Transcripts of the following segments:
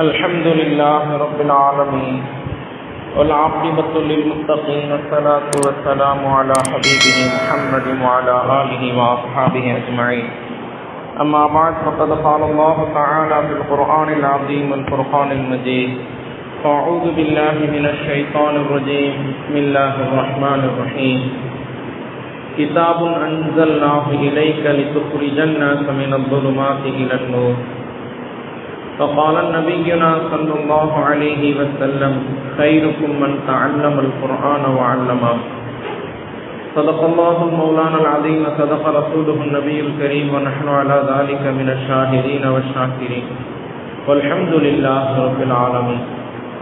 الحمد لله رب العالمين والعاقبة للمتقين والصلاة والسلام على حبيبه محمد وعلى آله وأصحابه أجمعين. أما بعد فقد قال الله تعالى في القرآن العظيم والفرقان المجيد: أعوذ بالله من الشيطان الرجيم. بسم الله الرحمن الرحيم. كتاب أنزلناه إليك لتخرج الناس من الظلمات إلى النور. فقال نبينا صلى الله عليه وسلم: خيركم من تعلم القرآن وعلمه. صدق الله المولانا العظيم، صدق رسوله النبي الكريم، ونحن على ذلك من الشاهدين والشاكرين، والحمد لله رب العالمين.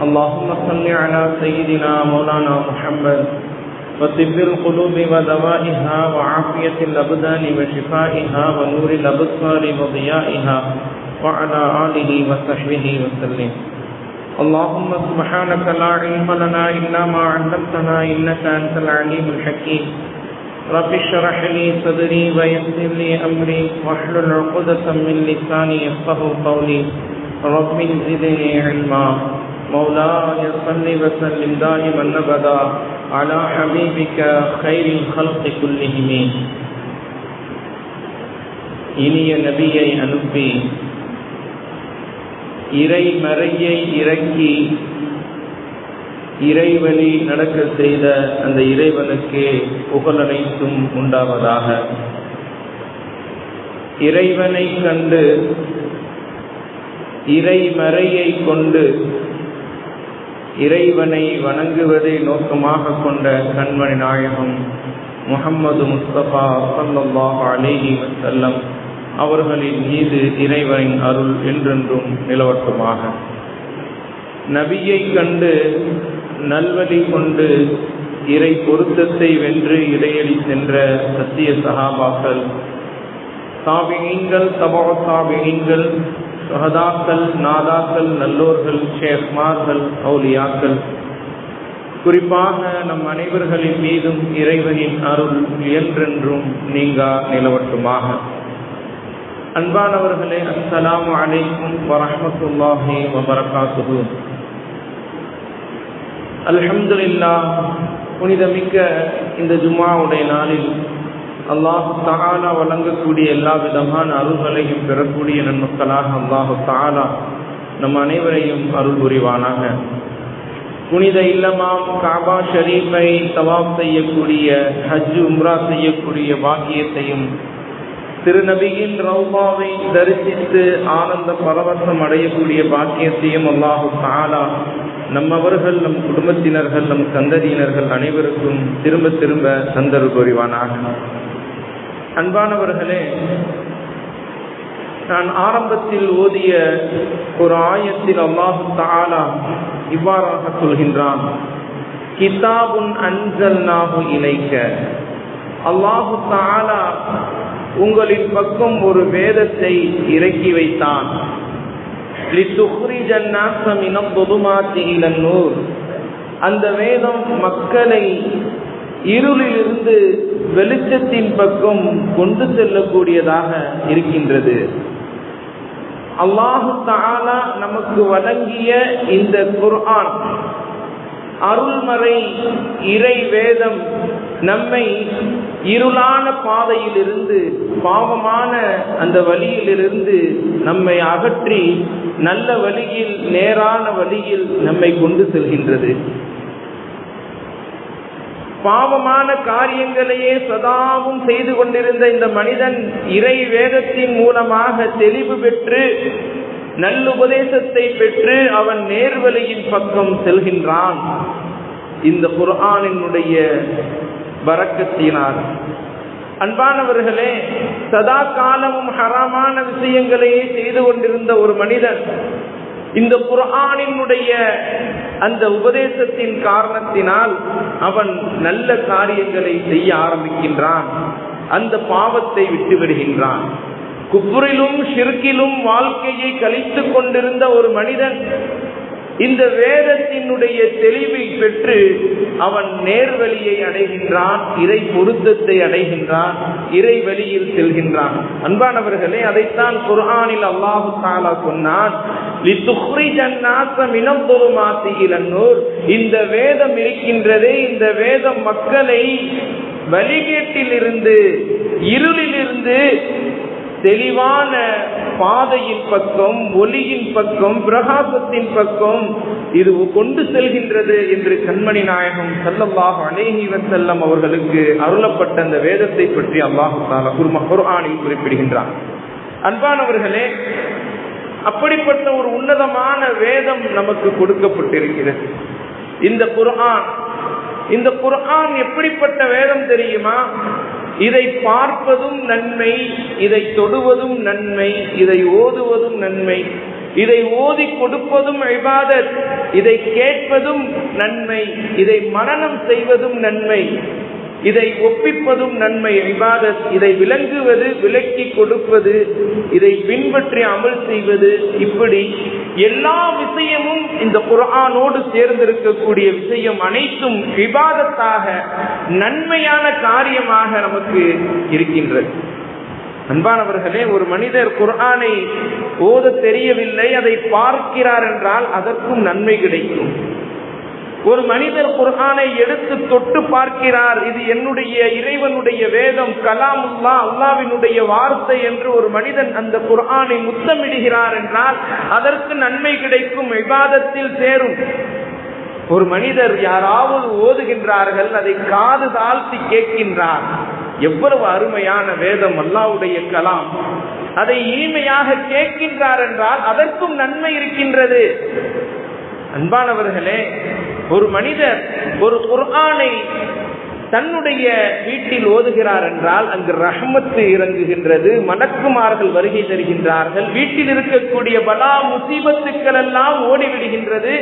اللهم صل على سيدنا مولانا محمد وطب القلوب ودوائها وعافية الأبدان وشفائها ونور الأبصار وضيائها وعلى آله وصحبه وسلم. اللهم سبحانك لا علم لنا إلا ما علمتنا إنك أنت العليم الحكيم. رب اشرح لي صدري ويسر لي أمري واحلل عقدة من لساني يفقهوا قولي. رب زدني علما. مولاي صل وسلم دائما أبدا على حبيبك خير الخلق كلهم. இனிய நபியை அனுப்பி இறைமறையை இறக்கி இறைவழி நடக்க செய்த அந்த இறைவனுக்கே புகழனைத்தும் உண்டாவதாக. இறைவனை கண்டு இறைமறையை கொண்டு இறைவனை வணங்குவதை நோக்கமாக கொண்ட கண்மணி நாயகம் முஹம்மது முஸ்தபா ஸல்லல்லாஹு அலைஹி வஸல்லம் அவர்களின் மீது இறைவனின் அருள் என்றென்றும் நிலவட்டுமாக. நபியை கண்டு நல்வழி கொண்டு இறை பொருத்தத்தை வென்று இடையடி சென்ற சத்திய சஹாபாக்கள், தாபிஈன்கள், தபஅ தாபிஈன்கள், சுஹதாக்கள், நாதாக்கள், நல்லோர்கள், ஷேக்மார்கள், அவுலியாக்கள், குறிப்பாக நம் அனைவர்களின் மீதும் இறைவனின் அருள் என்றென்றும் நீங்கா நிலவட்டுமாக. அன்பானவர்களே, அஸ்ஸலாமு அலைக்கும் வரஹ்மத்துல்லாஹி வபரகாத்துஹு. அல்ஹம்துலில்லாஹ், புனிதமிக்க இந்த ஜும்ஆவுடைய நாளில் அல்லாஹு தஆலா வழங்கக்கூடிய எல்லா விதமான அருள்களையும் பெறக்கூடிய நன்மக்களாக அல்லாஹு தஆலா நம் அனைவரையும் அருள் புரிவானாக. புனித இல்லமாம் காபா ஷரீஃபை தவாப் செய்யக்கூடிய, ஹஜ் உம்ரா செய்யக்கூடிய பாக்கியத்தையும், திருநபியின் ரௌபாவை தரிசித்து ஆனந்த பரவசம் அடையக்கூடிய பாக்கியத்தையும் அல்லாஹு தஆலா நம்மவர்கள், நம் குடும்பத்தினர்கள், நம் சந்ததியினர்கள் அனைவருக்கும் திரும்ப திரும்ப தந்தருள் புரிவானாக. அன்பானவர்களே, நான் ஆரம்பத்தில் ஓதிய ஒரு ஆயத்தில் அல்லாஹு தஆலா இவ்வாறாக சொல்கின்றான்: கிதாபுன் அன்ஸல்நாஹு இலைக்க. அல்லாஹு தஆலா உங்களின் பக்கம் ஒரு வேதத்தை இறக்கி வைத்தான். லிதுக்ரிஜன் நாஸ மினல் ظுலுமாத்தி இலன் நூர். அந்த வேதம் மக்களை இருளிலிருந்து வெளிச்சத்தின் பக்கம் கொண்டு செல்லக்கூடியதாக இருக்கின்றது. அல்லாஹு தஆலா நமக்கு வழங்கிய இந்த குர்ஆன், அருள்மறை இறை வேதம், நம்மை இருளான பாதையிலிருந்து, பாவமான அந்த வழியிலிருந்து நம்மை அகற்றி நல்ல வழியில், நேரான வழியில் நம்மை கொண்டு செல்கின்றது. பாவமான காரியங்களையே சதாவும் செய்து கொண்டிருந்த இந்த மனிதன் இறை வேதத்தின் மூலமாக தெளிவு பெற்று நல்லுபதேசத்தை பெற்று அவன் நேர்வழியின் பக்கம் செல்கின்றான். இந்த குர்ஆனினுடைய பரக்கத்தினால். அன்பானவர்களே, சதா காலமும் ஹராமான விஷயங்களையே செய்து கொண்டிருந்த ஒரு மனிதன் இந்த குர்ஆனினுடைய அந்த உபதேசத்தின் காரணத்தினால் அவன் நல்ல காரியங்களை செய்ய ஆரம்பிக்கின்றான். அந்த பாவத்தை விட்டு விடுகின்றான். குஃப்ரிலும் ஷிர்கிலும் வாழ்க்கையை கழித்து கொண்டிருந்த ஒரு மனிதன் இந்த வேதத்தினுடைய தெளிவை பெற்று அவன் நேர்வழியை அடைகின்றான், இறை பொருத்தத்தை அடைகின்றான், இறை வழியில் செல்கின்றான். அன்பானவர்களே, அதைத்தான் குர்ஆனில் அல்லாஹ் தஆலா சொன்னான், லிதுக்ரிஜன் நாஸ மினல் ظுலுமாத்தி இலன் நூர். இந்த வேதம் இருக்கின்றதே, இந்த வேதம் மக்களை வழிகேட்டிலிருந்து, இருளிலிருந்து தெளிவான பாதையின் பக்கம், ஒளியின் பக்கம், பிரகாசத்தின் பக்கம் இது கொண்டு செல்கின்றது என்று கண்மணி நாயகம் ஸல்லல்லாஹு அலைஹி வஸல்லம் அவர்களுக்கு அருளப்பட்ட அந்த வேதத்தை பற்றி அல்லாஹ் தஆலா குர்ஆனில் குறிப்பிடுகின்றார். அன்பானவர்களே, அப்படிப்பட்ட ஒரு உன்னதமான வேதம் நமக்கு கொடுக்கப்பட்டிருக்கிறது. இந்த குர்ஆன் எப்படிப்பட்ட வேதம் தெரியுமா? இதை பார்ப்பதும் நன்மை, இதை தொடுவதும் நன்மை, இதை ஓதுவதும் நன்மை, இதை ஓதி கொடுப்பதும் இபாதத், இதை கேட்பதும் நன்மை, இதை மனனம் செய்வதும் நன்மை, இதை ஒப்பிப்பதும் நன்மை இபாதத், இதை விளங்குவது, விளக்கி கொடுப்பது, இதை பின்பற்றி அமல் செய்வது, இப்படி எல்லா விஷயமும் இந்த குர்ஆனோடு சேர்ந்திருக்கக்கூடிய விஷயம் அனைத்தும் இபாதத்தாக, நன்மையான காரியமாக நமக்கு இருக்கின்றது. அன்பானவர்களே, ஒரு மனிதர் குர்ஆனை ஓத தெரியவில்லை, அதை பார்க்கிறார் என்றால் அதற்கும் நன்மை கிடைக்கும். ஒரு மனிதர் குர்ஆனை எடுத்து தொட்டு பார்க்கிறார், இது என்னுடைய இறைவனுடைய வேதம், கலாமுல்லா, அல்லாஹ்வினுடைய வார்த்தை என்று ஒரு மனிதன் அந்த குர்ஆனை முத்தமிடுகிறார் என்றால் அதற்கு நன்மை கிடைக்கும், இபாதத்தில் சேரும். ஒரு மனிதர் யாராவது ஓதுகின்றார்கள், அதை காது தாழ்த்தி கேட்கின்றார், எவ்வளவு அருமையான வேதம், அல்லாஹ்வுடைய கலாம், அதை இனிமையாக கேட்கின்றார் என்றால் அதற்கும் நன்மை இருக்கின்றது. அன்பானவர்களே, ஒரு மனிதர் ஒரு குர்ஆனை தன்னுடைய வீட்டில் ஓதுகிறார் என்றால் அங்கு ரஹ்மத்து இறங்குகின்றது, மலக்குமார்கள் வருகை தருகின்றார்கள், வீட்டில் இருக்கக்கூடிய பலா முசீபத்துக்கள் எல்லாம் ஓடிவிடுகின்றது,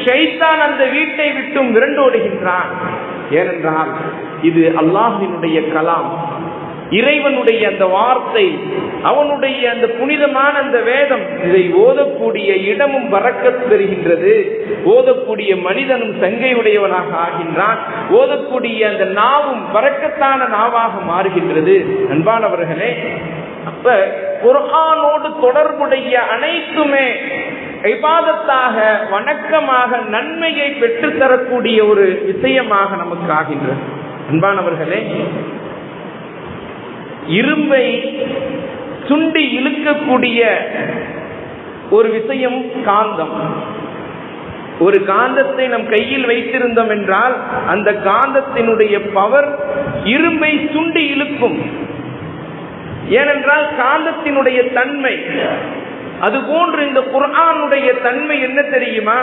ஷைத்தான் அந்த வீட்டை விட்டும் விரண்டோடுகின்றான். ஏனென்றால் இது அல்லாஹ்வினுடைய கலாம், இறைவனுடைய அந்த வார்த்தை, அவனுடைய அந்த புனிதமான அந்த வேதம். இதை ஓதக்கூடிய இடமும் பரக்கத் பெறுகின்றது, ஓதக்கூடிய மனிதனும் சங்கையுடையவனாக ஆகின்றான், ஓதக்கூடிய அந்த நாவும் பரக்கத்தான நாவாக மாறுகின்றது. அன்பானவர்களே, அப்ப குர்ஆனோடு தொடர்புடைய அனைத்துமே இபாதத்தாக, வணக்கமாக, நன்மையை பெற்றுத்தரக்கூடிய ஒரு விஷயமாக நமக்கு ஆகின்றது. அன்பானவர்களே, இரும்பை சுண்டி இழுக்கக்கூடிய ஒரு விஷயம் காந்தம். ஒரு காந்தத்தை நம் கையில் வைத்திருந்தோம் என்றால் அந்த காந்தத்தினுடைய பவர் இரும்பை சுண்டி இழுக்கும். ஏனென்றால் காந்தத்தினுடைய தன்மை. அதுபோன்று இந்த குர்ஆனுடைய தன்மை என்ன தெரியுமா?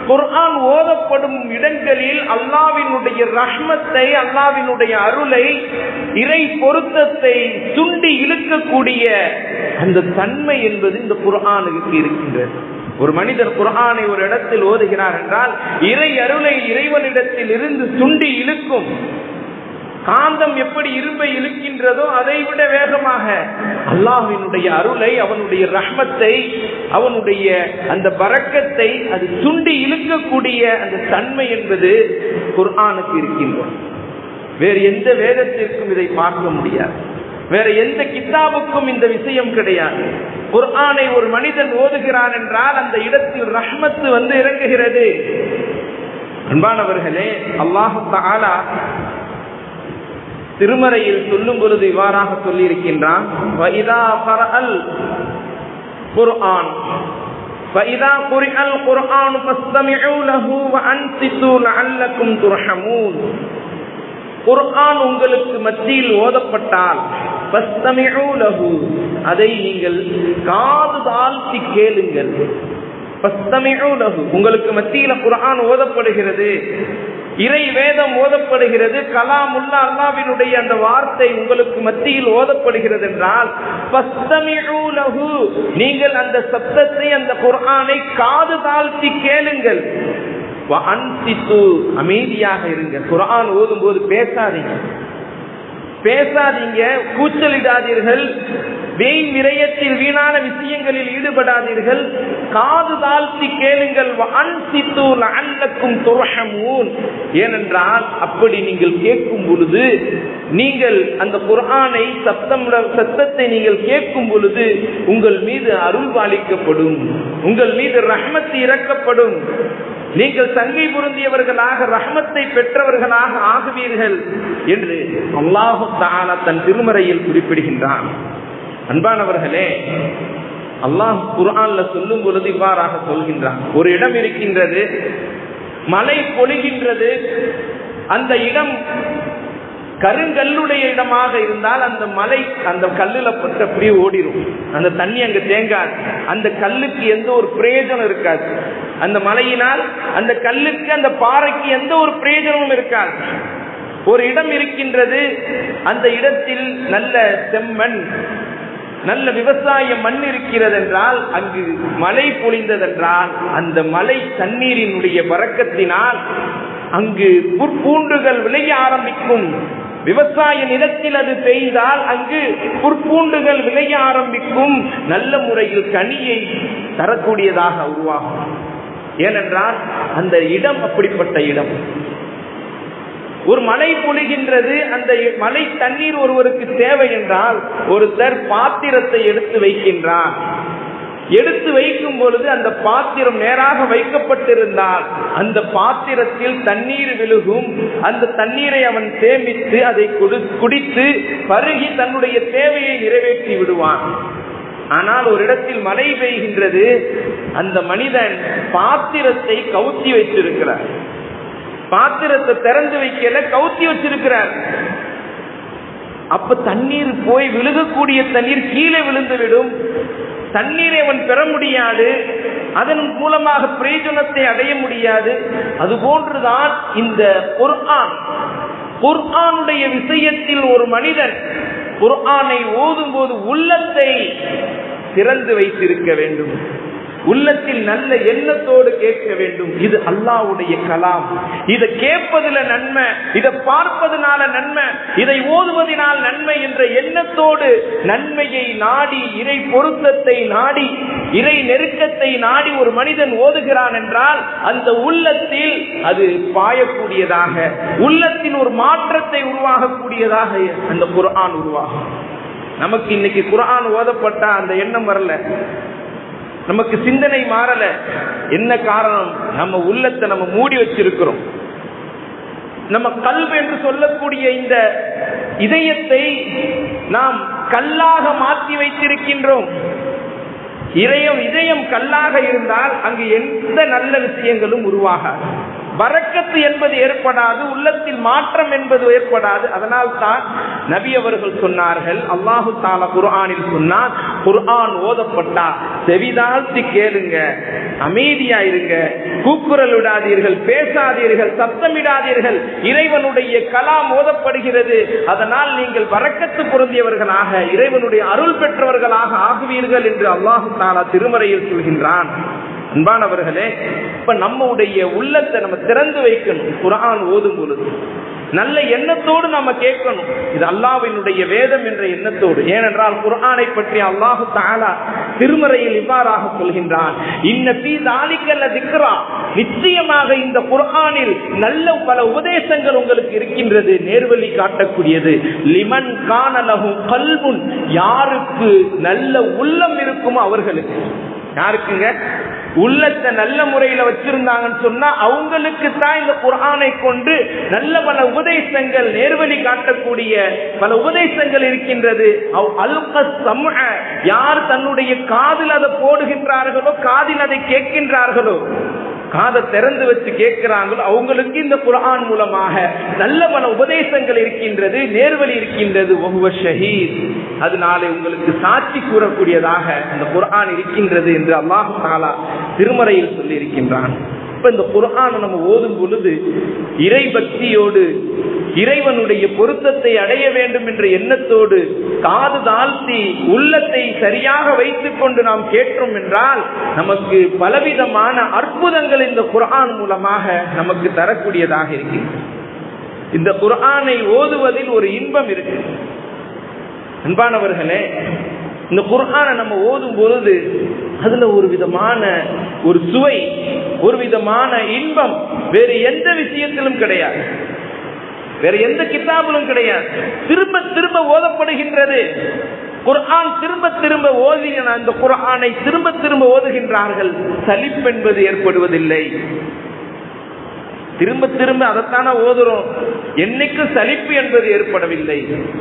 குர்ஆன் ஓதப்படும் இடங்களில் அல்லாஹ்வினுடைய ரஹ்மத்தை, அல்லாஹ்வினுடைய அருளை, இறை பொருத்தத்தை சுண்டி இழுக்கக்கூடிய அந்த தன்மை என்பது இந்த குர்ஆனுக்கு இருக்கின்றது. ஒரு மனிதர் குர்ஆனை ஒரு இடத்தில் ஓதுகிறார் என்றால் இறை அருளை இறைவனிடத்தில் இருந்து சுண்டி இழுக்கும். காந்தம் எப்படி இரும்பை இழுக்கின்றதோ அதை விட வேகமாக அல்லாஹ்வினுடைய அருளை, அவனுடைய ரஹ்மத்தை, அவனுடைய அந்த பரக்கத்தை அது சுண்டி இழுக்கக்கூடிய அந்த தன்மை என்பது குர்ஆனுக்கு இருக்கின்றது. வேறு எந்த வேதத்திற்கும் இதை பார்க்க முடியாது, வேற எந்த கித்தாபுக்கும் இந்த விஷயம் கிடையாது. குர்ஆனை ஒரு மனிதன் ஓதுகிறான் என்றால் அந்த இடத்தில் ரஹ்மத்து வந்து இறங்குகிறது. அன்பானவர்களே, அல்லாஹ் தஆலா திருமறையில் சொல்லும் பொழுது இவ்வாறாக சொல்லி இருக்கின்றான், வஇதா கரஅல் குர்ஆன் ஃபஇதா குரிஅல் குர்ஆன் ஃபஸ்தமிஉ லஹு வஅன்சிது லஅல்லக்கும் துர்ஹமூன். குர்ஆன் உங்களுக்கு மத்தியில் ஓதப்பட்டால் ஃபஸ்தமிஉ லஹு, அதை நீங்கள் காது தாழ்த்தி கேளுங்கள். ஃபஸ்தமிஉ லஹு, உங்களுக்கு மத்தியில் குர்ஆன் ஓதப்படுகிறது, இறை வேதம் ஓதப்படுகிறது, கலாமுல்லா, அல்லாஹ்வினுடைய அந்த வார்த்தை உங்களுக்கு மத்தியில் ஓதப்படுகிறது என்றால் ஃபஸ்தமிஉ லஹு, நீங்கள் அந்த சத்தத்தை, அந்த குர்ஆனை காது தாழ்த்தி கேளுங்கள். வஅன்சிது, அமைதியாக இருங்க. குர்ஆன் ஓதும் போது பேசாதீங்க, பேசாதீங்க, கூச்சலிடாதீர்கள், வீண் விரயத்தில் வீணான விஷயங்களில் ஈடுபடாதீர்கள், காது தாழ்த்தி கேளுங்கள். ஏனென்றால் அப்படி நீங்கள் கேட்கும் பொழுது, நீங்கள் அந்த குர்ஆனை சத்தத்தை நீங்கள் கேட்கும் பொழுது உங்கள் மீது அருள் பாலிக்கப்படும், உங்கள் மீது ரஹ்மத் இறக்கப்படும், நீங்கள் சங்கை பொருந்தியவர்களாக ரஹ்மத்தை பெற்றவர்களாக ஆகுவீர்கள் என்று அல்லாஹ் தஆலா தன் திருமறையில் குறிப்பிடுகின்றான். அன்பானவர்களே, அல்லாஹ் குர்ஆன்ல சொல்லும் பொழுது இவ்வாறாக சொல்கின்றான். ஒரு இடம் இருக்கின்றது, மழை பொழிகின்றது, அந்த இடம் கருங்கல்லுடைய இடமாக இருந்தால் அந்த மலை அந்த கல்லுல பட்டு அப்படியே ஓடிடும், அந்த தண்ணி அங்க தேங்காது, அந்த கல்லுக்கு எந்த ஒரு பிரயோஜனம் இருக்காது, அந்த மலையினால் அந்த கல்லுக்கு அந்த பாறைக்கு எந்த ஒரு பிரயோஜனமும் இருக்காது. ஒரு இடம் இருக்கின்றது, அந்த இடத்தில் நல்ல செம்மண், நல்ல விவசாய மண் இருக்கிறது என்றால், அங்கு மழை பொழிந்ததென்றால் அந்த மழை தண்ணீரினுடைய பரக்கத்தினால் அங்கு புற்பூண்டுகள் விளைய ஆரம்பிக்கும். விவசாய நிலத்தில் அது பெய்தால் அங்கு புற்பூண்டுகள் விளைய ஆரம்பிக்கும், நல்ல முறையில் கனியை தரக்கூடியதாக உருவாகும். ஏனென்றால் அந்த இடம் அப்படிப்பட்ட இடம். ஒரு மழை பொழிகின்றது, அந்த மழை தண்ணீர் ஒருவருக்கு தேவை என்றால் ஒருத்தர் பாத்திரத்தை எடுத்து வைக்கின்றார். எடுத்து வைக்கும் பொழுது அந்த பாத்திரம் நேராக வைக்கப்பட்டிருந்தால் அந்த பாத்திரத்தில் தண்ணீர் விழுகும். அந்த தண்ணீரை அவன் சேமித்து அதை குடித்து பருகி தன்னுடைய தேவையை நிறைவேற்றி விடுவான். ஆனால் ஒரு இடத்தில் மழை பெய்கின்றது, அந்த மனிதன் பாத்திரத்தை கவுத்தி வச்சிருக்கிறார், பாத்திரத்தை திறந்து வைக்கல, கவுத்தி வச்சிருக்கிறார். அப்ப தண்ணீர் போய் விழுகக்கூடிய தண்ணீர் கீழே விழுந்துவிடும், தண்ணீரை அவன் பெற முடியாது, அதன் மூலமாக பிரயோஜனத்தை அடைய முடியாது. அதுபோன்றுதான் இந்த குர்ஆனுடைய விஷயத்தில் ஒரு மனிதன் குர்ஆனை ஓதும் போது உள்ளத்தை திறந்து வைத்திருக்க வேண்டும், உள்ளத்தில் நல்ல எண்ணத்தோடு கேட்க வேண்டும். இது அல்லாஹ்வுடைய கலாம், இதை கேட்பதில் நன்மை, இதை பார்ப்பதனால நன்மை, இதை ஓதுவதனால் நன்மை என்ற எண்ணத்தோடு நன்மையை நாடி, இறை பொருத்தத்தை நாடி, இறை நெருக்கத்தை நாடி ஒரு மனிதன் ஓதுகிறான் என்றால் அந்த உள்ளத்தில் அது பாயக்கூடியதாக, உள்ளத்தின் ஒரு மாற்றத்தை உருவாகக்கூடியதாக அந்த குர்ஆன் உருவாகும். நமக்கு இன்னைக்கு குர்ஆன் ஓதப்பட்டா அந்த எண்ணம் வரல, நமக்கு சிந்தனை மாறல. என்ன காரணம்? நம்ம உள்ளத்தை நம்ம மூடி வச்சிருக்கிறோம். நம்ம கல்வ் என்று சொல்லக்கூடிய இந்த இதயத்தை நாம் கல்லாக மாற்றி வைத்திருக்கின்றோம். இதயம் கல்லாக இருந்தால் அங்கு எந்த நல்ல விஷயங்களும் உருவாகாது, பரக்கத்து என்பது ஏற்படாது, உள்ளத்தில் மாற்றம் என்பது ஏற்படாது. அதனால் தான் நபி அவர்கள் சொன்னார்கள், அல்லாஹு தஆலா குர்ஆனில் சொன்னார், குர்ஆன் ஓதப்பட்டா செவிதாழ்த்தி கேளுங்க, அமைதியா இருங்க, கூக்குரல் விடாதீர்கள், பேசாதீர்கள், சத்தமிடாதீர்கள். இறைவனுடைய கலாம் ஓதப்படுகிறது, அதனால் நீங்கள் பரக்கத்து பொருந்தியவர்களாக, இறைவனுடைய அருள் பெற்றவர்களாக ஆகுவீர்கள் என்று அல்லாஹு தஆலா திருமறையில் சொல்கின்றான். அன்பானவர்களே, இப்ப நம்முடைய உள்ளத்தை நம்ம திறந்து வைக்கணும். குர்ஆன் ஓதும் பொழுது நல்ல எண்ணத்தோடு நம்ம கேட்கணும், இது அல்லாஹ்வினுடைய வேதம் என்ற எண்ணத்தோடு. ஏனென்றால் குர்ஆனை பற்றி அல்லாஹ் தஆலா திருமறையில் இவ்வாறாக சொல்கின்றான், இன்ன ஃபீ ஸாலிக லذிக்ரா, நிச்சயமாக இந்த குர்ஆனில் நல்ல பல உபதேசங்கள் உங்களுக்கு இருக்கின்றது, நேர்வழி காட்டக்கூடியது. லிமன் கான லஹு கல்புன், யாருக்கு நல்ல உள்ளம் இருக்குமோ அவர்களுக்கு. யாருக்குங்க? உள்ளத்தை நல்ல முறையில வச்சிருந்தாங்கன்னு சொன்னா அவங்களுக்கு தான் இந்த குர்ஆனை கொண்டு நல்ல பல உபதேசங்கள், நேர்வழி காட்டக்கூடிய பல உபதேசங்கள் இருக்கின்றது. யார் தன்னுடைய காதில் அதை போடுகின்றார்களோ, காதில் அதை கேட்கின்றார்களோ, காதை திறந்து வச்சு கேட்கிறாங்களோ, அவங்களுக்கு இந்த குர்ஆன் மூலமாக நல்ல பல உபதேசங்கள் இருக்கின்றது, நேர்வழி இருக்கின்றது. வஹுவ ஷஹீத், அதனாலே உங்களுக்கு சாட்சி கூறக்கூடியதாக அந்த குர்ஆன் இருக்கின்றது என்று அல்லாஹ் தஆலா திருமறையில் சொல்லி இருக்கின்றான். இப்ப இந்த குர்ஆனை நம்ம ஓதும் பொழுது இறை பக்தியோடு, இறைவனுடைய பொருத்தத்தை அடைய வேண்டும் என்ற எண்ணத்தோடு காது தாழ்த்தி உள்ளத்தை சரியாக வைத்துக் கொண்டு நாம் கேட்டோம் என்றால் நமக்கு பலவிதமான அற்புதங்கள் இந்த குர்ஆன் மூலமாக நமக்கு தரக்கூடியதாக இருக்கிறது. இந்த குர்ஆனை ஓதுவதில் ஒரு இன்பம் இருக்கு. அன்பானவர்களே, இந்த குர்ஆனை நம்ம ஓதும் பொழுது அதுல ஒரு விதமான ஒரு சுவை, ஒரு விதமான இன்பம் வேறு எந்த விஷயத்திலும் கிடையாது, வேற எந்த கிதாபிலும் கிடையாது. திரும்ப திரும்ப ஓதப்படுகின்றது குர்ஆன். திரும்ப திரும்ப ஓதின அந்த குர்ஆனை திரும்ப திரும்ப ஓதுகின்றார்கள். சலிப்பு என்பது ஏற்படுவதில்லை. திரும்ப திரும்ப அதைத்தான ஓதுறோம், என்னைக்கு சலிப்பு என்பது ஏற்படவில்லை.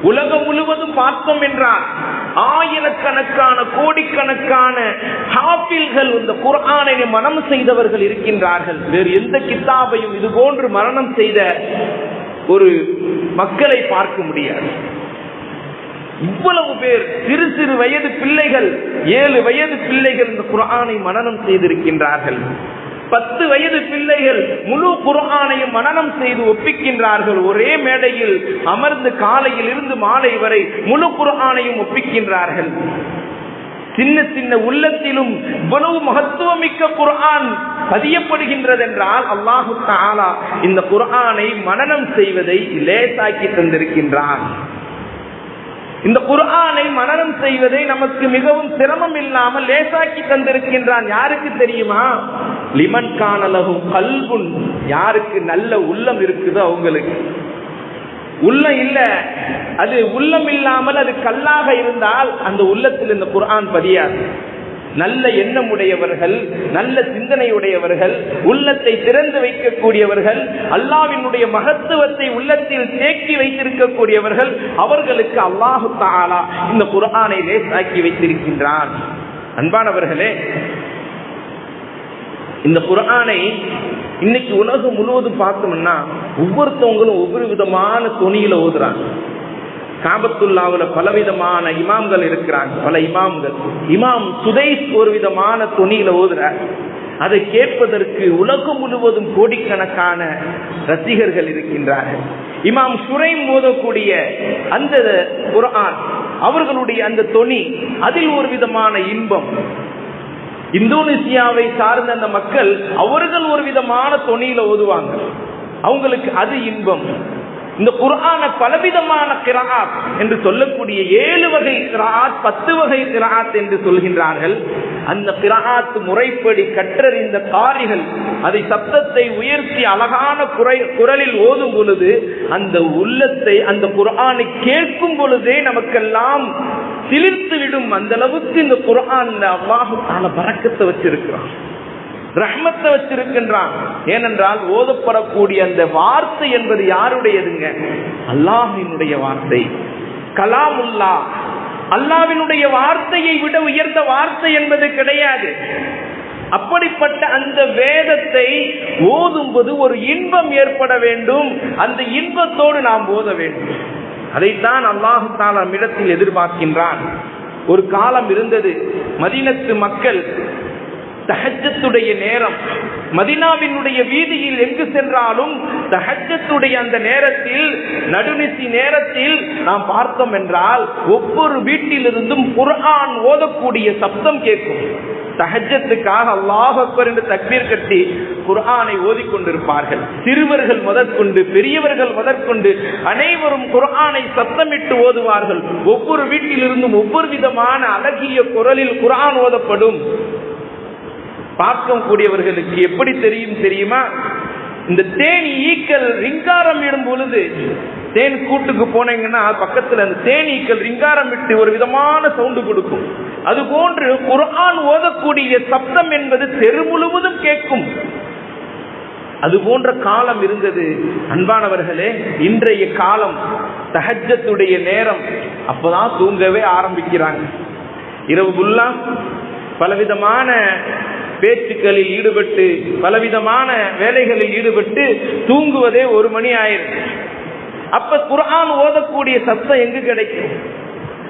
உலகம் முழுவதும் பார்த்தோம் என்றால் ஆயிரக்கணக்கான கோடிக்கணக்கான ஹாஃபில்கள் இந்த குர்ஆனை மனனம் செய்தவர்கள் இருக்கின்றார்கள். வேறு எந்த கிதாபையும் இது போன்று மரணம் செய்த ஒரு மக்களை பார்க்க முடியாது. இவ்வளவு பேர், சிறு சிறு வயது பிள்ளைகள், 7 வயது பிள்ளைகள் இந்த குர்ஆனை மனனம் செய்திருக்கின்றார்கள். 10 வயது பிள்ளைகள் முழு குர்ஆனையும் மனனம் செய்து ஒப்பிக்கின்றார்கள். ஒரே மேடையில் அமர்ந்து காலையில் இருந்து மாலை வரை முழு குர்ஆனையும் ஒப்பிக்கின்றார்கள். சின்ன சின்ன உள்ளத்திலும் இவ்வளவு மகத்துவமிக்க குர்ஆன் பதியப்படுகின்றது என்றால் அல்லாஹு தஆலா இந்த குர்ஆனை மனனம் செய்வதை லேசாக்கி தந்திருக்கின்றான். இந்த குர்ஆனை மனனம் செய்வதை நமக்கு மிகவும் சிரமம் இல்லாமல் லேசாக்கி தந்திருக்கின்றான். யாருக்கு தெரியுமா? லிமன் கான லஹு கல்புன், யாருக்கு நல்ல உள்ளம் இருக்குதோ அவங்களுக்கு. உள்ளம் இல்ல, அது உள்ளம் இல்லாமல் அது கல்லாக இருந்தால் அந்த உள்ளத்தில் இந்த குர்ஆன் பதியாது. நல்ல எண்ணம் உடையவர்கள், நல்ல சிந்தனை உடையவர்கள், உள்ளத்தை திறந்து வைக்கக்கூடியவர்கள், அல்லாஹ்வினுடைய மகத்துவத்தை உள்ளத்தில் தேக்கி வைத்திருக்கக்கூடியவர்கள், அவர்களுக்கு அல்லாஹு தஆலா இந்த குர்ஆனை லேசாக்கி வைத்திருக்கின்றான். அன்பானவர்களே, இந்த குர்ஆனை இன்னைக்கு உலகம் முழுவதும் பார்த்தோம்னா ஒவ்வொருத்தவங்களும் ஒவ்வொரு விதமான தொனியில ஓதுறாங்க. காபத்துல்லாவுல பலவிதமான இமாம்கள் இருக்கிறாங்க. பல இமாம்கள், இமாம் சுதைஸ் ஒரு விதமான தொனியில ஓதுறார். அதை கேட்பதற்கு உலகம் முழுவதும் கோடிக்கணக்கான ரசிகர்கள் இருக்கின்றார்கள். இமாம் ஷுரைம் ஓதக்கூடிய அந்த குர்ஆன், அவர்களுடைய அந்த தொனி, அதில் ஒரு விதமான இன்பம். இந்தோனேசியாவை சார்ந்த அந்த மக்கள், அவர்கள் ஒரு விதமான தொனியில ஓதுவாங்க, அவங்களுக்கு அது இன்பம். இந்த குர்ஆன பலவிதமான கிராஅத் என்று சொல்லக்கூடிய 7 வகை கிராஅத், 10 வகை கிராஅத் என்று சொல்கின்றார்கள். அந்த கிராஅத் முறைப்படி கற்றறிந்த காரிகள் அதை சத்தத்தை உயர்த்தி அழகான குரலில் ஓதும் பொழுது அந்த உள்ளத்தை, அந்த குர்ஆனை கேட்கும் பொழுதே நமக்கெல்லாம் சிலிர்த்து விடும். அந்த அளவுக்கு இந்த குர்ஆன்ல அல்லாஹ் தஆலா பரக்கத்தை வச்சிருக்கிறான், ரஹ்மத்தை வச்சிருக்கின்றான். ஏனென்றால் ஓதப்படக்கூடிய அந்த வார்த்தை என்பது யாருடையதுங்க? அல்லாஹ்வினுடைய வார்த்தை, கலாமுல்லா. அல்லாஹ்வினுடைய வார்த்தையை விட உயர்ந்த வார்த்தை என்பது கிடையாது. அப்படிப்பட்ட அந்த வேதத்தை ஓதும்போது ஒரு இன்பம் ஏற்பட வேண்டும். அந்த இன்பத்தோடு நாம் ஓத வேண்டும். அதைத்தான் அல்லாஹ் தஆலா நம்மிடத்தில் எதிர்பார்க்கின்றான். ஒரு காலம் இருந்தது, மதீனத்து மக்கள் தஹஜ்ஜத்துடைய நேரம், மதீனாவினுடைய வீதியில் எங்கு சென்றாலும் தஹஜ்ஜத்துடைய அந்த நேரத்தில், நடுநிசி நேரத்தில் நாம் பார்த்தோம் என்றால் ஒவ்வொரு வீட்டிலிருந்தும் குர்ஆன் ஓதக்கூடிய சப்தம் கேட்கும். தஹஜ்ஜத்துக்காக அல்லாஹ் அக்பர் என்று தக்பீர் கட்டி குர்ஆனை ஓதிக்கொண்டிருப்பார்கள். சிறுவர்கள் முதற்கொண்டு பெரியவர்கள் முதற்கொண்டு அனைவரும் குர்ஆனை சத்தமிட்டு ஓதுவார்கள். ஒவ்வொரு வீட்டிலிருந்தும் ஒவ்வொரு விதமான அழகிய குரலில் குர்ஆன் ஓதப்படும். பார்க்கக்கூடியவர்களுக்கு எப்படி தெரியும் தெரியுமா? இந்த தேனி ஈக்கள் ரிங்காரம் இடும் பொழுது, தேன் கூட்டுக்கு போனீங்கன்னா பக்கத்துல அந்த தேனீக்கள் ரிங்காரம் விட்டு ஒரு விதமான சவுண்டு கொடுக்கும். அது போன்று குர்ஆன் ஓதக்கூடிய சப்தம் என்பது தெரு முழுவதும் கேட்கும். அது போன்ற காலம் இருந்தது. அன்பானவர்களே, இன்றைய காலம் தஹஜ்ஜத்துடைய நேரம், அப்பதான் தூங்கவே ஆரம்பிக்கிறாங்க. இரவு ஃபுல்லா பலவிதமான பேச்சுக்களில் ஈடுபட்டு, பலவிதமான வேலைகளில் ஈடுபட்டு தூங்குவதே 1 மணி ஆயிரும். அப்ப குர்ஆன் ஓதக்கூடிய சத்தம் எங்கு கிடைக்கும்?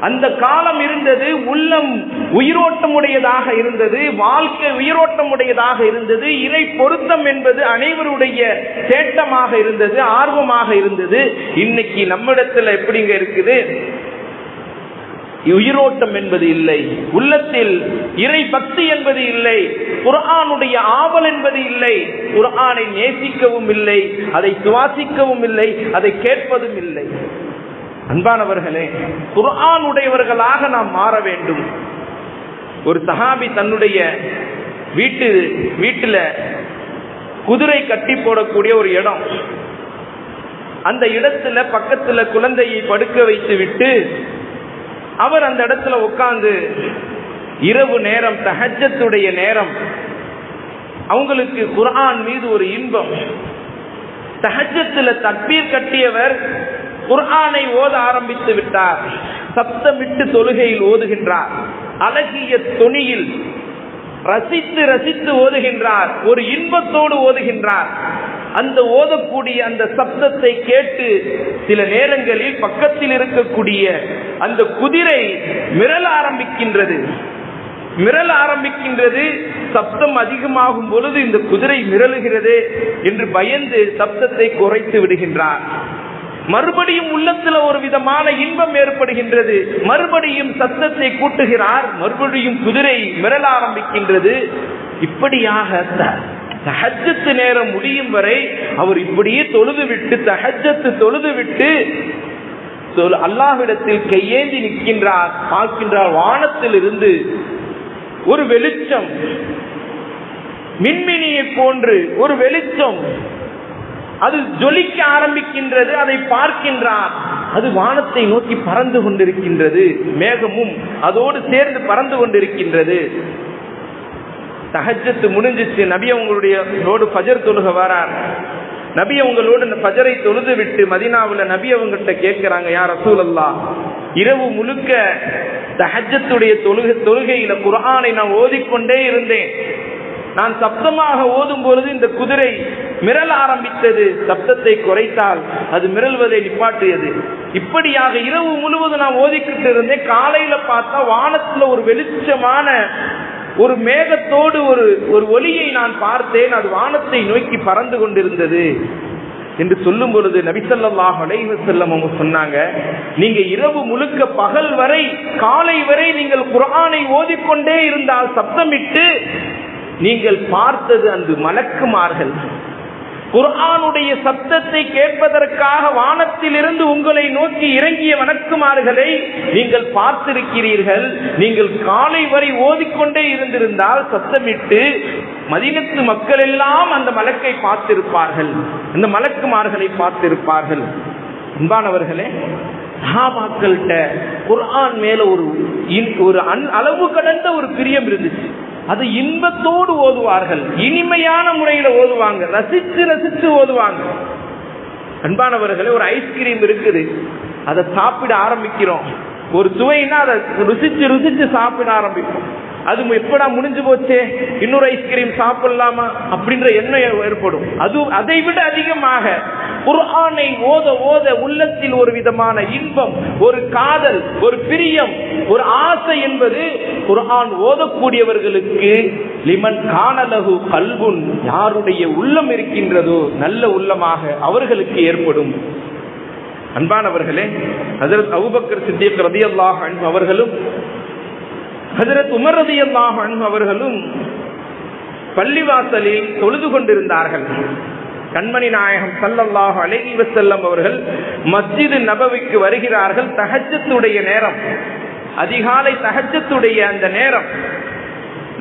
அந்த காலம் இருந்தது. உள்ளம் உயிரோட்டமுடையதாக இருந்தது, வாழ்க்கை உயிரோட்டமுடையதாக இருந்தது. இறை பொருத்தம் என்பது அனைவருடைய தேட்டமாக இருந்தது, ஆர்வமாக இருந்தது. இன்னைக்கு நம்மிடத்துல எப்படிங்க இருக்குது? உயிரோட்டம் என்பது இல்லை, உள்ளத்தில் இறை பக்தி என்பது இல்லை, குர்ஆனுடைய ஆவல் என்பது இல்லை, குர்ஆனை நேசிக்கவும் இல்லை, அதை சுவாசிக்கவும் இல்லை, அதை கேட்பதும் இல்லை. அன்பானவர்களே, குர்ஆனுடையவர்களாக நாம் மாற வேண்டும். ஒரு சஹாபி தன்னுடைய வீட்டில் குதிரை கட்டி போடக்கூடிய ஒரு இடம், அந்த இடத்துல பக்கத்துல குழந்தையை படுக்க வைத்து விட்டு அவர் அந்த இடத்துல உட்கார்ந்து இரவு நேரம், தஹஜ்ஜத்துடைய நேரம், அவங்களுக்கு குர்ஆன் மீது ஒரு இன்பம். தஹஜ்ஜத்துல தக்பீர் கட்டியவர் குர்ஆனை ஓத ஆரம்பித்து விட்டார். சப்தமிட்டு தொழுகையில் ஓதுகின்றார், அழகிய தொனியில் ரசித்து ரசித்து ஓதுகின்றார், ஒரு இன்பத்தோடு ஓதுகின்றார். அந்த ஓதக்கூடிய அந்த சப்தத்தை கேட்டு சில நேரங்களில் பக்கத்தில் இருக்கக்கூடிய அந்த குதிரை மிரள ஆரம்பிக்கின்றது. சப்தம் அதிகமாகும் பொழுது இந்த குதிரை மிரளுகிறது என்று பயந்து சப்தத்தை குறைத்து விடுகின்றார். மறுபடியும் உள்ளத்துல ஒரு விதமான இன்பம் ஏற்படுகின்றது, மறுபடியும் சத்தத்தை கூட்டுகிறார், மறுபடியும் குதிரை மிரள ஆரம்பிக்கின்றது. இப்படியாக தஹஜ்ஜத் நேரம் முடியும் வரை அவர் இப்படியே தொழுதுவிட்டு, தஹஜ்ஜத் தொழுதுவிட்டு அல்லாஹ்விடத்தில் கையேந்தி நிற்கின்றார். பார்க்கின்றார், வானத்தில் இருந்து ஒரு வெளிச்சம், மின்மினியை போன்று ஒரு வெளிச்சம், அது ஜொலிக்க ஆரம்பிக்கின்றது. அதை பார்க்கின்றார், அது வானத்தை நோக்கி பறந்து கொண்டிருக்கின்றது, மேகமும் அதோடு சேர்ந்து பறந்து கொண்டிருக்கின்றது. தஹஜ்ஜத் முடிஞ்சிச்சு, நபி அவங்களுடைய ஃபஜர் தொழுக வரார். நபி அவங்களோடு இந்த ஃபஜரை தொழுது விட்டு மதீனாவுல நபி அவங்ககிட்ட கேட்கிறாங்க, யா ரசூலல்லாஹ், இரவு முழுக்க தஹஜ்ஜத்துடைய தொழுகையில குர்ஆனை நான் ஓதிக்கொண்டே இருந்தேன். நான் சப்தமாக ஓதும் பொழுது இந்த குதிரை மிரள ஆரம்பித்தது, சப்தத்தை குறைத்தால் அது மிரள்வதை நிப்பாட்டியது. இப்படியாக இரவு முழுவதும் நான் ஓதிக்கிட்டு இருந்தேன். காலையில பார்த்தா வானத்துல ஒரு வெளிச்சமான ஒரு மேகத்தோடு ஒரு ஒளியை நான் பார்த்தேன், அது வானத்தை நோக்கி பறந்து கொண்டிருந்தது என்று சொல்லும் பொழுது நபி ஸல்லல்லாஹு அலைஹி வஸல்லம் அவங்க சொன்னாங்க, நீங்க இரவு முழுக்க பகல் வரை காலை வரை நீங்கள் குர்ஆனை ஓதிக்கொண்டே இருந்தால், சப்தமிட்டு, நீங்கள் பார்த்தது அந்த மலக்குமார்கள். குர்ஆனுடைய சத்தத்தை கேட்பதற்காக வானத்திலிருந்து உங்களை நோக்கி இறங்கிய மலக்குமார்களை நீங்கள் பார்த்திருக்கிறீர்கள். நீங்கள் காலை வரை ஓதிக்கொண்டே இருந்திருந்தால், சத்தமிட்டு, மதீனத்து மக்கள் எல்லாம் அந்த மலக்கை பார்த்திருப்பார்கள், அந்த மலக்குமார்களை பார்த்திருப்பார்கள். அன்பானவர்களே, சஹாபாக்கள்கிட்ட குர்ஆன் மேல ஒரு அளவு கடந்த ஒரு பிரியம் இருந்துச்சு. அது இன்பத்தோடு ஓதுவார்கள், இனிமையான முறையில ஓதுவாங்க, ரசித்து ரசித்து ஓதுவாங்க. அன்பானவர்களே, ஒரு ஐஸ்கிரீம் இருக்குது, அதை சாப்பிட ஆரம்பிக்கிறோம். ஒரு சுவைன்னா அதை ருசிச்சு ருசிச்சு சாப்பிட ஆரம்பிப்போம். அது எப்படா முடிஞ்சு போச்சே, இன்னொரு ஐஸ்கிரீம் சாப்பிடலாமா அப்படின்ற எண்ணம் ஏற்படும். அதை விட அதிகமாக குர்ஆனை ஓத ஓத உள்ளத்தில் ஒரு விதமான இன்பம், ஒரு காதல், ஒரு பிரியம், ஒரு ஆசை என்பது குர்ஆன் ஓதக்கூடியவர்களுக்கு லிமன் கானலஹு கல்புன், யாருடைய உள்ளம் இருக்கின்றதோ நல்ல உள்ளமாக அவர்களுக்கு ஏற்படும். அன்பானவர்களே, ஹஜ்ரத் அபூபக்கர் சித்திக் ரலியல்லாஹு அன்ஹு அவர்களும் ஹஜ்ரத் உமர் ரலியல்லாஹு அன்ஹு அவர்களும் பள்ளிவாசலில் தொழுது கொண்டிருந்தார்கள். கண்மணி நாயகம் ஸல்லல்லாஹு அலைஹி வஸல்லம் அவர்கள் மஸ்ஜித் நபவிக்கு வருகிறார்கள். தஹஜ்ஜத்துடைய நேரம், அதிகாலை தஹஜ்ஜத்துடைய அந்த நேரம்,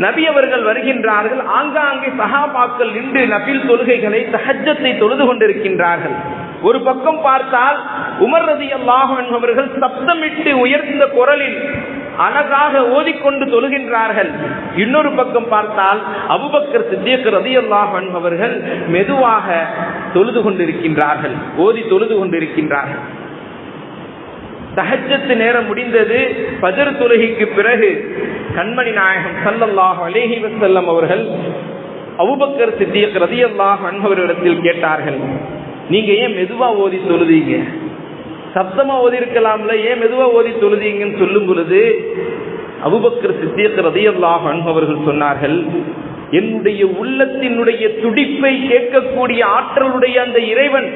நபி அவர்கள் வருகின்றார்கள். ஆங்காங்கே சஹாபாக்கள் நின்று நபில் தொழுகைகளை, தஹஜ்ஜத்தை தொழுது கொண்டிருக்கின்றார்கள். ஒரு பக்கம் பார்த்தால் உமர் ரலியல்லாஹு அன்ஹு அவர்கள் சப்தமிட்டு உயர்ந்த குரலில் அழகாக ஓதிக்கொண்டு தொழுகின்றார்கள். இன்னொரு பக்கம் பார்த்தால் அபூபக்கர் சித்திக் ரலியல்லாஹு அன்ஹு அவர்கள் மெதுவாக தொழுது கொண்டிருக்கின்றார்கள், ஓதி தொழுது கொண்டிருக்கின்றார்கள். தஹஜ்ஜத் நேரம் முடிந்தது. ஃபஜர் தொழுகைக்கு பிறகு கண்மணி நாயகம் ஸல்லல்லாஹு அலைஹி வஸல்லம் அவர்கள் அபூபக்கர் சித்திக் ரலியல்லாஹு அன்ஹு அவர்களிடத்தில் கேட்டார்கள், நீங்க ஏன் மெதுவா ஓதி தொழுதீங்க? சப்தமா ஓதி இருக்கலாம்ல, ஏன் மெதுவா ஓதி தொழுதீங்கன்னு சொல்லும் பொழுது அபூபக்கர் சித்திக் ரலியல்லாஹு அன்ஹு அவர்கள் சொன்னார்கள், என்னுடைய உள்ளத்தினுடைய துடிப்பை கேட்கக்கூடிய ஆற்றலுடைய அந்த இறைவன்,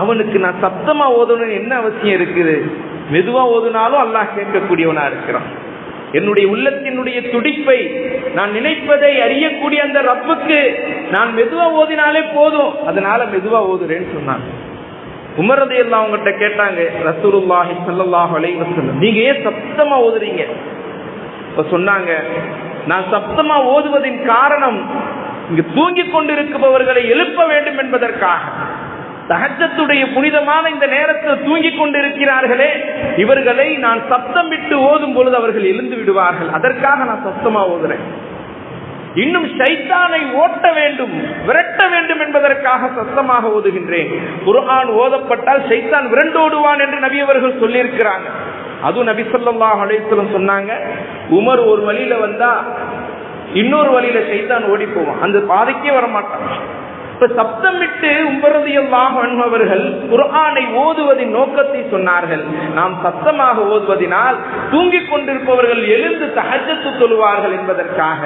அவனுக்கு நான் சப்தமா ஓதணும்னு என்ன அவசியம் இருக்குது? மெதுவா ஓதுனாலும் அல்லாஹ் கேட்கக்கூடியவனா இருக்கிறான். என்னுடைய உள்ளத்தினுடைய துடிப்பை, நான் நினைப்பதை அறியக்கூடிய அந்த ரப்புக்கு நான் மெதுவா ஓதினாலே போதும், அதனால மெதுவா ஓதுறேன்னு சொன்னாங்க. உமர் ரலியல்லாஹு அவங்ககிட்ட கேட்டாங்க, ரசூலுல்லாஹி ஸல்லல்லாஹு அலைஹி வஸல்லம் நீங்க ஏன் சப்தமா ஓதுறீங்க? இப்ப சொன்னாங்க, நான் சப்தமா ஓதுவதின் காரணம் இங்கு தூங்கிக் கொண்டிருப்பவர்களை எழுப்ப வேண்டும் என்பதற்காக. தஹஜ்ஜுடைய புனிதமான இந்த நேரத்தில் தூங்கிக் கொண்டிருக்கிறார்களே, இவர்களை நான் சப்தம் விட்டு ஓதும் பொழுது அவர்கள் எழுந்து விடுவார்கள், அதற்காக நான் சப்தமா ஓதுறேன். இன்னும் ஷைத்தானை ஓட்ட வேண்டும், விரட்ட வேண்டும் என்பதற்காக சத்தமாக ஓதுகின்றேன். குர்ஆன் ஓதப்பட்டால் ஷைத்தான் விரண்டோடுவான் என்று நபி அவர்கள் சொல்லியிருக்கிறாங்க. அதுவும் நபி ஸல்லல்லாஹு அலைஹி வஸல்லம் சொன்னாங்க, உமர் ஒரு வழியில வந்தா இன்னொரு வழியில ஷைத்தான் ஓடி போவான், அந்த பாதைக்கே வரமாட்டான். இப்ப சப்தம் விட்டு உமர் ரலியல்லாஹு அன்ஹு அவர்கள் குர்ஆனை ஓதுவதின் நோக்கத்தை சொன்னார்கள். நாம் சத்தமாக ஓதுவதினால் தூங்கிக் கொண்டிருப்பவர்கள் எழுந்து தஹஜ்ஜத் தொழுவார்கள் என்பதற்காக.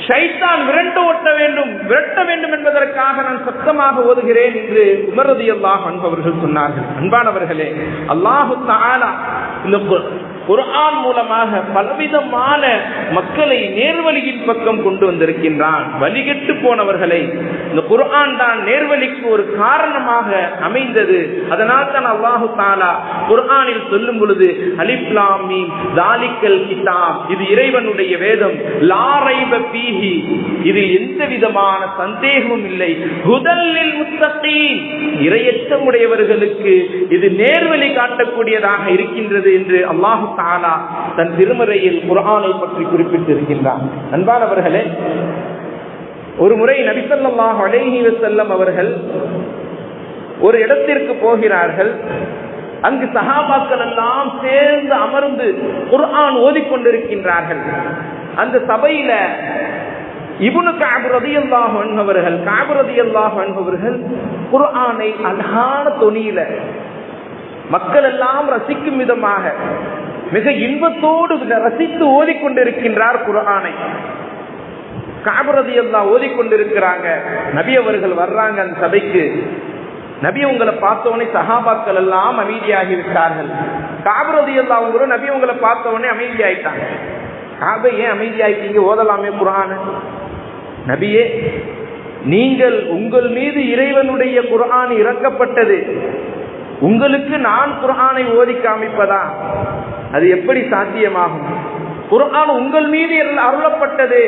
ஷைத்தான் விரட்ட வேண்டும் என்பதற்காக நான் சத்தமாக ஓதுகிறேன் என்று உமர் ரலியல்லாஹு அன்ஹு அவர்கள் சொன்னார்கள். அன்பானவர்களே, அல்லாஹு தஆலா இந்த குர்ஆன் மூலமாக பலவிதமான மக்களை நேர்வழியின் பக்கம் கொண்டு வந்திருக்கின்றான். வழிகெட்டு போனவர்களை இந்த குர்ஆன் தான் நேர்வழிக்கு ஒரு காரணமாக அமைந்தது. அதனால் தான் அல்லாஹு தஆலா குர்ஆனில் சொல்லும் பொழுது அலிஃப் லாம் மீம் ஸாலிகல் கிதாப், இது இறைவனுடைய வேதம், லா ரைப ஃபீஹி, இதில் எந்த விதமான சந்தேகமும் இல்லை, ஹுதல் லில் முத்தகீன், இறையச்சமுடையவர்களுக்கு இது நேர்வழி காட்டக்கூடியதாக இருக்கின்றது என்று அல்லாஹ் தஆலா தன் திருமறையில் குர்ஆனை பற்றி குறிப்பிட்டிருக்கின்றார். அன்பானவர்களே, ஒரு முறை நபி ஸல்லல்லாஹு அலைஹி வஸல்லம் அவர்கள் ஒரு இடத்திற்கு போகிறார்கள். அங்கு சஹாபாக்கள் எல்லாம் சேர்ந்து அமர்ந்து குர்ஆன் ஓதிக்கொண்டிருக்கின்றார்கள். அந்த சபையில இப்னு கஅப் ரலியல்லாஹு அன்ஹு அவர்கள் குர்ஆனை அழகான தொனியில மக்கள் எல்லாம் ரசிக்கும் விதமாக மிக இன்பத்தோடு ரசித்து ஓதிக்கொண்டிருக்கின்றார் குர்ஆனை. கஅப் ரலியல்லாஹு ஓதிக்கொண்டிருக்கிறாங்க. நபி அவர்கள் வர்றாங்க அந்த சபைக்கு. நபி உங்களை பார்த்தவொடனே சஹாபாக்கள் எல்லாம் அமைதியாகி விட்டார்கள். கஅப் ரலியல்லாஹு அவங்களும் நபி உங்களை பார்த்தவொடனே அமைதியாயிட்டாங்க. கஅபை ஏன் அமைதியாயிட்டீங்க, ஓதலாமே குர்ஆனை. நபியே, நீங்கள் உங்கள் மீது இறைவனுடைய குர்ஆன் இறக்கப்பட்டது, உங்களுக்கு நான் குர்ஆனை ஓதி காமிப்பதா? அது எப்படி சாத்தியமாகும்? குர்ஆன் உங்கள் மீது அருளப்பட்டது,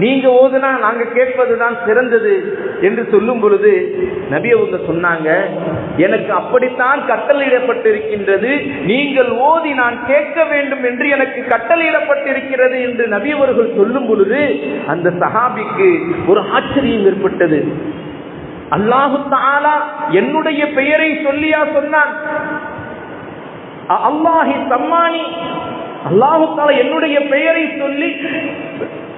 நீங்க ஓதுனா நாங்க கேட்பதுதான் சிறந்தது என்று சொல்லும் பொழுது நபி அவங்க சொன்னாங்க, எனக்கு அப்படித்தான் கட்டளையிடப்பட்டிருக்கின்றது, நீங்கள் ஓதி நான் கேட்க வேண்டும் என்று எனக்கு கட்டளையிடப்பட்டிருக்கிறது என்று நபி அவர்கள் சொல்லும் பொழுது அந்த சஹாபிக்கு ஒரு ஆச்சரியம் ஏற்பட்டது. அல்லாஹு தஆலா என்னுடைய பெயரை சொல்லியா சொன்னான்? அல்லாஹி சம்மானி, அல்லாஹு தஆலா என்னுடைய பெயரை சொல்லி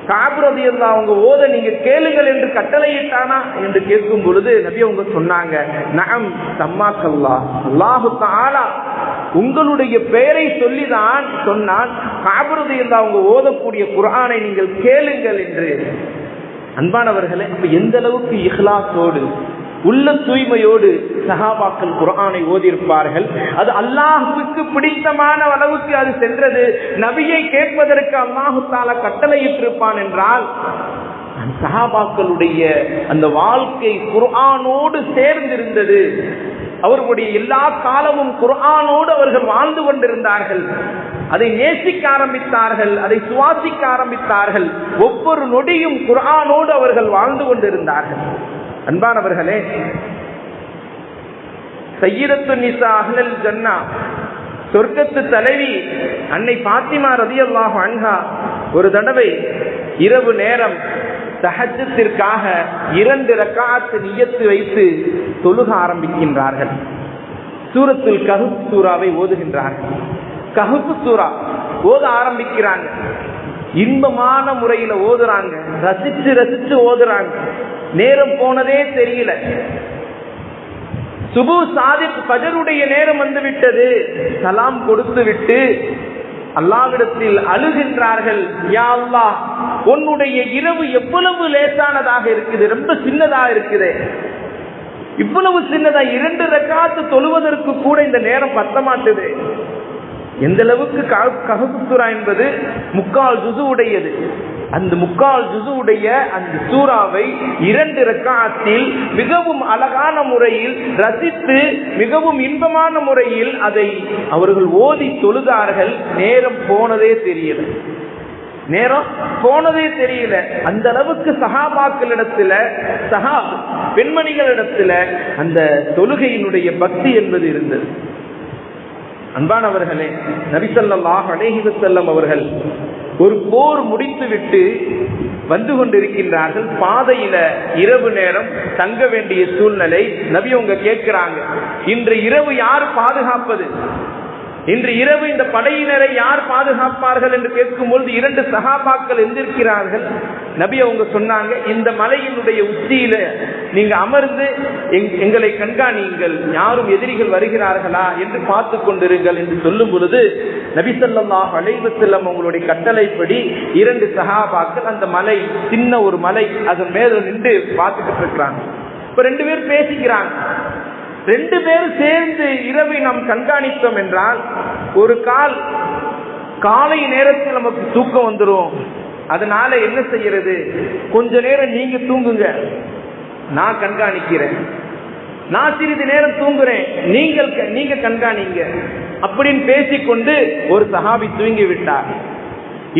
கஅப் ரலியல்லாஹு அவங்க ஓத நீங்க கேளுங்கள் என்று கட்டளையிட்டானா என்று கேட்கும் பொழுது நபி அவங்க சொன்னாங்க, நஅம் சம்மாக்கல்லாஹ், அல்லாஹு தஆலா உங்களுடைய பெயரை சொல்லிதான் சொன்னான், கஅப் ரலியல்லாஹு அவங்க ஓதக்கூடிய குர்ஆனை நீங்கள் கேளுங்கள் என்று. அன்பானவர்களே, அப்ப எந்த அளவுக்கு இஹ்லாஸோடு உள்ள தூய்மையோடு சஹாபாக்கள் குர்ஆனை ஓதியிருப்பார்கள். அது அல்லாஹ்வுக்கு பிடித்தமான அளவுக்கு அது சென்றது. நபியை கேட்பதற்கு அல்லாஹு தஆலா கட்டளையிட்டிருப்பான் என்றால் சஹாபாக்களுடைய அந்த வாழ்க்கை குர்ஆனோடு சேர்ந்திருந்தது. அவர்களுடைய எல்லா காலமும் குர்ஆனோடு அவர்கள் வாழ்ந்து கொண்டிருந்தார்கள். அதை நேசிக்க ஆரம்பித்தார்கள், அதை சுவாசிக்க ஆரம்பித்தார்கள். ஒவ்வொரு நொடியும் குர்ஆனோடு அவர்கள் வாழ்ந்து கொண்டிருந்தார்கள். அன்பானவர்களே, சய்யிதத்து நிசா அஹ்லல் ஜன்னா, சொர்க்கத்து தலைவி அன்னை ஃபாத்திமா ரலியல்லாஹு அன்ஹா ஒரு தடவை இரவு நேரம் தஹஜ்ஜுத்திற்காக 2 ரக்அத் நியத்து வைத்து தொழுக ஆரம்பிக்கின்றார்கள். சூரத்துல் கஹ்ஃப் சூராவை ஓதுகின்றார்கள். கஹ்ஃப் சூரா ஓத ஆரம்பிக்கிறாங்க. இன்பமான முறையில ஓதுறாங்க, ரசிச்சு ரசிச்சு ஓதுறாங்க. நேரம் போனதே தெரியல. சுபு சாதிக் ஃபஜருடைய நேரம் வந்து விட்டது. சலாம் கொடுத்து விட்டு அல்லாஹ்விடத்தில் அழுகின்றார்கள், யா அல்லாஹ், உன்னுடைய இரவு எவ்வளவு லேசானதாக இருக்குது, ரொம்ப சின்னதா இருக்குது. இவ்வளவு சின்னதா 2 ரக்காத்து தொழுவதற்கு கூட இந்த நேரம் பத்த மாட்டுது. எந்த அளவுக்கு கஹஃப் சூரா என்பது 3/4 ஜுஸு உடையது. அந்த 3/4 ஜுஸு உடைய அந்த சூறாவை 2 ரக்காத்தில் மிகவும் அழகான முறையில் ரசித்து மிகவும் இன்பமான முறையில் அதை அவர்கள் ஓதி தொழுதார்கள். நேரம் போனதே தெரியல. அந்த அளவுக்கு சஹாபாக்களிடத்துல பெண்மணிகளிடத்துல அந்த தொழுகையினுடைய பக்தி என்பது இருந்தது. அன்பானவர்களே, நபி ஸல்லல்லாஹு அலைஹி வஸல்லம் அவர்கள் ஒரு போர் முடித்துவிட்டு வந்து கொண்டிருக்கின்றார்கள். பாதையில இரவு நேரம் தங்க வேண்டிய சூழ்நிலை. நபி அவங்க கேட்கிறாங்க, இன்று இரவு யார் பாதுகாப்பது? இன்று இரவு இந்த படையினரை யார் பாதுகாப்பார்கள் என்று கேட்கும்போது 2 சஹாபாக்கள் எந்திருக்கிறார்கள். நபி அவங்க சொன்னாங்க, இந்த மலையினுடைய உச்சியில நீங்க அமர்ந்து எங்களை கண்காணியுங்கள், யாரும் எதிரிகள் வருகிறார்களா என்று பார்த்து கொண்டிருங்கள் என்று சொல்லும் பொழுது நபி ஸல்லல்லாஹு அலைஹி வஸல்லம் அவங்களுடைய கட்டளைப்படி 2 சஹாபாக்கள் அந்த மலை, சின்ன ஒரு மலை, அதன் மேல நின்று பார்த்துக்கிட்டு இருக்கிறாங்க. இப்ப 2 பேர் பேசிக்கிறாங்க. 2 பேரும் சேர்ந்து இரவை நாம் கண்காணித்தோம் என்றால் ஒரு காலை நேரத்தில் நமக்கு தூக்கம் வந்துடும். அதனால என்ன செய்யறது, கொஞ்ச நேரம் நீங்க தூங்குங்க, நான் கண்காணிக்கிறேன், நான் சிறிது நேரம் தூங்குறேன், நீங்க கண்காணிங்க அப்படின்னு பேசிக்கொண்டு ஒரு சஹாபி தூங்கி விட்டார்.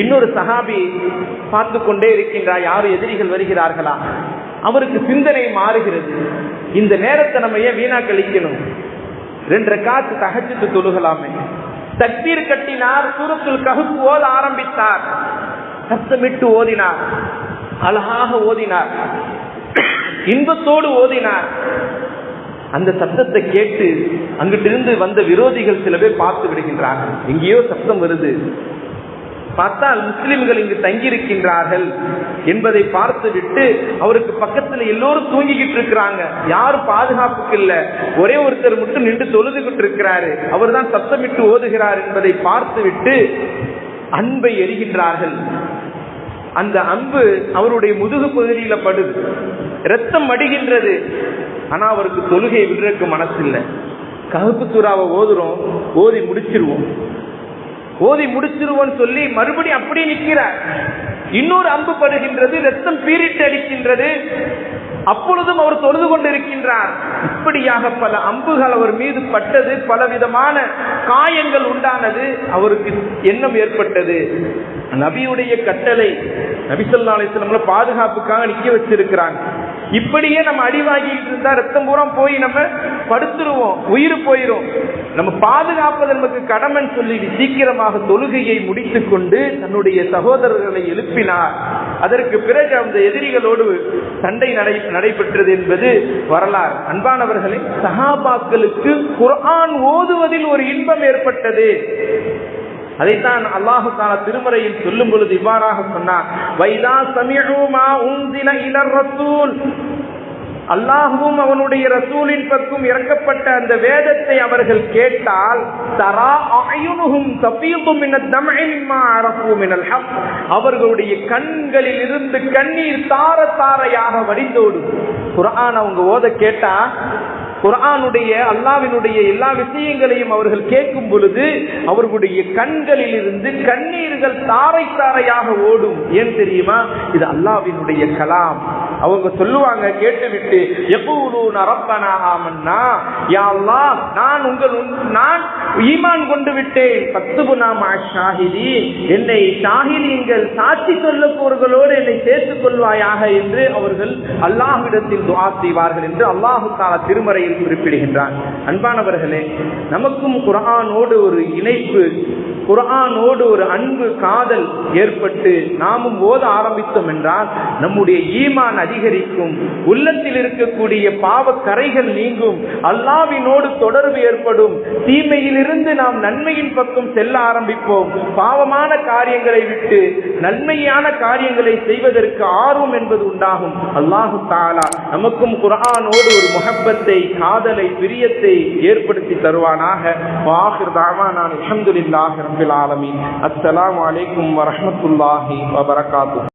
இன்னொரு சஹாபி பார்த்து கொண்டே இருக்கின்றார், யாரும் எதிரிகள் வருகிறார்களா. அவருக்கு சிந்தனை மாறுகிறது, இந்த நேரத்தை நம்ம ஏன் வீணா கழிக்கணும், 2 ரக்காத் தஹஜ்ஜுத் தொழுகலாமே. தக்பீர் கட்டினார், சூரத்துல் கஹஃப் ஓத ஆரம்பித்தார், சத்தமிட்டு ஓதினார், அழகாக ஓதினார், இன்பத்தோடு ஓதினார். அந்த சத்தத்தை கேட்டு அங்கிட்டிருந்து வந்த விரோதிகள் சில பேர் பார்த்து விடுகின்றார்கள், எங்கேயோ சத்தம் வருது, பார்த்தால் முஸ்லிம்கள் இங்கு தங்கியிருக்கின்றார்கள் என்பதை பார்த்து விட்டு அவருக்கு பக்கத்துல எல்லோரும் தூங்கிக்கிட்டு இருக்கிறாங்க, யாரும் பாதுகாப்புக்கு இல்ல, ஒரே ஒருத்தர் மட்டும் நின்று தொழுதுகிட்டு இருக்கிறாரு, அவர் தான் சத்தமிட்டு ஓதுகிறார் என்பதை பார்த்து விட்டு அன்பை எரிகின்றார்கள். அந்த அம்பு அவருடைய முதுகு பகுதியில படுது, ரத்தம் அடிகின்றது. ஆனா அவருக்கு தொழுகை விடுறதுக்கு மனசு இல்லை. கஹஃப் சூராவை ஓதி முடிச்சிருவோம் சொல்லி மறுபடியும் அப்படியே நிற்கிறார். இன்னொரு அம்பு படுகின்றது, ரத்தம் பீரிட்டு அடிக்கின்றது. அப்பொழுதும் அவர் தொழுது கொண்டிருக்கின்றார். இப்படியாக பல அம்புகள் அவர் மீது பட்டது, பலவிதமான காயங்கள் உண்டானது. அவருக்கு எண்ணம் ஏற்பட்டது, நபியுடைய கட்டளை, நபி ஸல்லல்லாஹு அலைஹி வஸல்லம் பாதுகாப்புக்காக நிக்க வச்சிருக்கிறாங்க, இப்படியே நம்ம அடிவாங்கிட்டு இருந்தா ரத்தம் பூரா போய் நம்ம படுத்துருவோம், உயிர் போயிரும், நம்ம பாதுகாப்பது நமக்கு கடமைன்னு சொல்லி சீக்கிரமாக தொழுகையை முடித்துக் கொண்டு தன்னுடைய சகோதரர்களை எழுப்பினார். அதற்கு பிறகு அந்த எதிரிகளோடு சண்டை நடைபெற்றது என்பது வரலாறு. அன்பானவர்களே, சஹாபாக்களுக்கு குர்ஆன் ஓதுவதில் ஒரு இன்பம் ஏற்பட்டது. அதைத்தான் அல்லாஹு தஆலா திருமறையில் சொல்லும் பொழுது இவ்வாறாக சொன்னார், வைதா சமிஉ மா உன்ஸில இலர் ரசூல், அல்லாஹ்வும் அவனுடைய ரசூலின் பக்கம் இறக்கப்பட்ட அந்த வேதத்தை அவர்கள் கேட்டால், தரா அயுனுஹும் தஃபீது மினத் தம்இ மிம்மா அரஃபு மினல் ஹக், அவர்களுடைய கண்களில் இருந்து கண்ணீர் தார தாரையாக வடிந்தோடும். குர்ஆன் அவங்க ஓத கேட்டா, குர்ஆனுடைய அல்லாஹ்வினுடைய எல்லா விஷயங்களையும் அவர்கள் கேட்கும் பொழுது அவர்களுடைய கண்களில் இருந்து கண்ணீர்கள் தாரை தாரையாக ஓடும். ஏன் தெரியுமா? இது அல்லாஹ்வினுடைய கலாம். அவங்க சொல்லுவாங்க கேட்டுவிட்டு, யகூலூன ரப்பனா ஆமன்னா, யா அல்லாஹ், நான் ஈமான் கொண்டு விட்டேன், ஃபக்துபுனா மஅஷ் ஷாஹிதீன், என்னை ஷாஹிதீன்கள் சாட்சி சொல்லப்போர்களோடு என்னை சேர்த்துக் கொள்வாயாக என்று அவர்கள் அல்லாஹ்விடத்தில் துஆ செய்வார்கள் என்று அல்லாஹ் தஆலா திருமறையில் குறிப்பிடுகின்றான். அன்பானவர்களே, நமக்கும் குர்ஆனோடு ஒரு இணைப்பு, குர்ஆனோடு ஒரு அன்பு காதல் ஏற்பட்டு நாமும் ஓத ஆரம்பித்தோம் என்றால் நம்முடைய ஈமான் அதிகரிக்கும், உள்ளத்தில் இருக்கக்கூடிய பாவ கரைகள் நீங்கும், அல்லாஹ்வினோடு தொடர்பு ஏற்படும், தீமையிலிருந்து நாம் நன்மையின் பக்கம் செல்ல ஆரம்பிப்போம், பாவமான காரியங்களை விட்டு நன்மையான காரியங்களை செய்வதற்கு ஆர்வம் என்பது உண்டாகும். அல்லாஹ் தஆலா நமக்கும் குர்ஆனோடு ஒரு முஹப்பத்தை, காதலை, பிரியத்தை ஏற்படுத்தி தருவானாக. வாஹிர் தஅவானா அல்ஹம்துலில்லாஹி ரப்பில் ஆலமீன். அஸ்ஸலாமு அலைக்கும் வரஹ்மத்துல்லாஹி வபரகாத்துஹு.